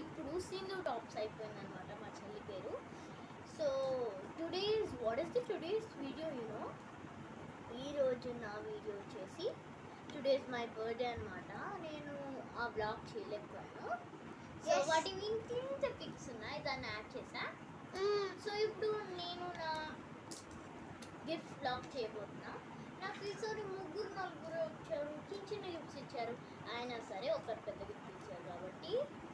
ఇప్పుడు సింధు టాప్స్ అయిపోయిందనమాట మా చెల్లి పేరు. సో టుడేస్ వీడియో ఈరోజు నా వీడియో వచ్చేసి టుడేస్ మై బర్త్డే అనమాట. నేను ఆ బ్లాగ్ చేయలేకపోయాను. సో వాటి ఇంత పిక్స్ ఉన్నాయి, దాన్ని యాడ్ చేసా. సో ఇప్పుడు నేను నా గిఫ్ట్ బ్లాగ్ చేయబోతున్నా. నాకు ఈసారి నలుగురు వచ్చారు, చిన్న గిఫ్ట్స్ ఇచ్చారు. అయినా సరే ఒకరు పెద్ద గిఫ్ట్ ఇచ్చారు కాబట్టి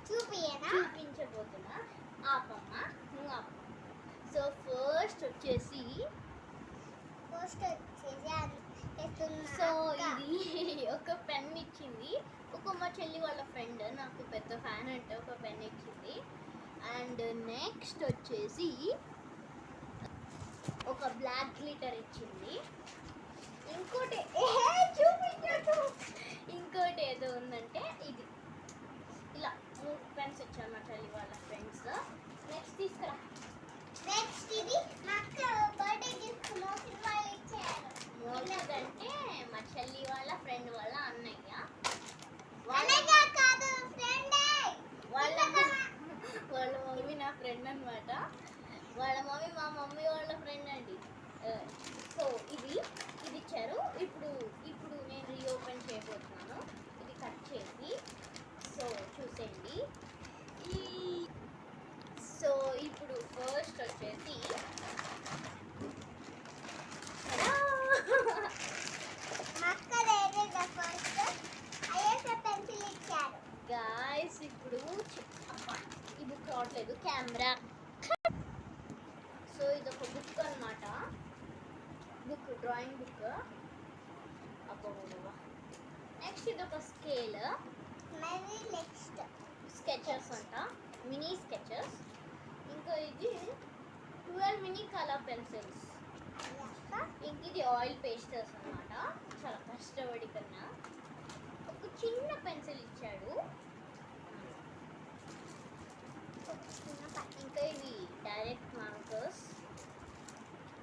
చూపించబోతున్నా. ఆపమ్మ, నువ్వు ఆపమ్మ. సో ఫస్ట్ వచ్చేసి సో ఇది ఒక పెన్ ఇచ్చింది. మా చెల్లి వాళ్ళ ఫ్రెండ్, నాకు పెద్ద ఫ్యాన్ అంటే ఒక పెన్ ఇచ్చింది. అండ్ నెక్స్ట్ వచ్చేసి ఒక బ్లాక్ గ్లిటర్ ఇచ్చింది. ఇంకోటి ఏదో ఉందంటే ఇది ఇలా 3 పెన్స్ ఇచ్చారు మా చెల్లి వాళ్ళ ఫ్రెండ్స్. నెక్స్ట్ తీసుకురా. నెక్స్ట్ ఇది బర్త్డే గిఫ్ట్ వాళ్ళు ఇచ్చారు. అంటే మా చెల్లి వాళ్ళ ఫ్రెండ్ వాళ్ళ అన్నయ్య కాదు, వాళ్ళ మమ్మీ నా ఫ్రెండ్ అనమాట. వాళ్ళ మమ్మీ మా మమ్మీ వాళ్ళ ఫ్రెండ్ అండి. సో ఇది ఇచ్చారు. ఇప్పుడు నేను రీఓపెన్ చేయబోతున్నాను. ఇది కట్ చేసి సో చూసేయండి. సో ఇప్పుడు ఫస్ట్ వచ్చేసి గాయస్, ఇప్పుడు ఈ బుక్ రావట్లేదు కెమెరా. సో ఇది ఒక బుక్ అనమాట, డ్రాయింగ్ బుక్. నెక్స్ట్ ఇది ఒక స్కేల్, నెక్స్ట్ స్కెచెస్ అంట, మినీ స్కెచెస్. ఇంకా ఇది 12 మినీ కలర్ పెన్సిల్స్. ఇంక ఇది ఆయిల్ పేస్టర్స్ అనమాట. చాలా కష్టపడి కన్నా ఒక చిన్న పెన్సిల్ ఇచ్చాడు. ఇంకా ఇవి డైరెక్ట్ మార్కర్స్,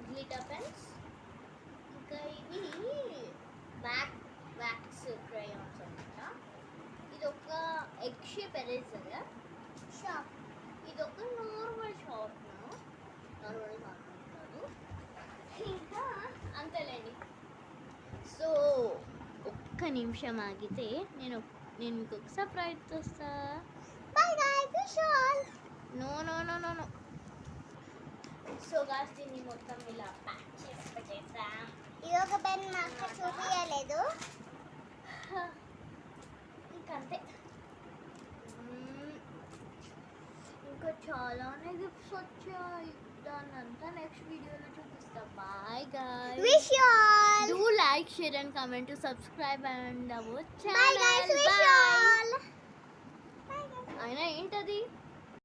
గ్లిటర్ పెన్స్. ఇంకా ఇవి వ్యాక్స్ క్రేయాన్స్ అనమాట. ఇది ఒక ఎగ్ షేప్ ఎరేజర్ షార్ప్. ఇది ఒక నార్మల్ షార్ప్నర్ కాదు. ఇంకా అంతేలేండి. సో ఒక్క నిమిషం ఆగితే నేను మీకు ఒక సర్ప్రైజ్ చేస్తా. Bye guys, wish all. No. So guys, దీన్ని మొత్తం ఇలా ప్యాక్ చేసి పెట్టేసా. ఇది ఒక పెన్ నాకు చూపించలేదు, ఇంకంతే. ఇంకా చాలానే గిఫ్ట్స్ వచ్చాయి. దాన్నంతా నెక్స్ట్ వీడియోలో చూపిస్తా. Bye guys, wish you all. Do like, share and comment to subscribe and our channel. Bye guys, wish you all. అయినా ఏంటది?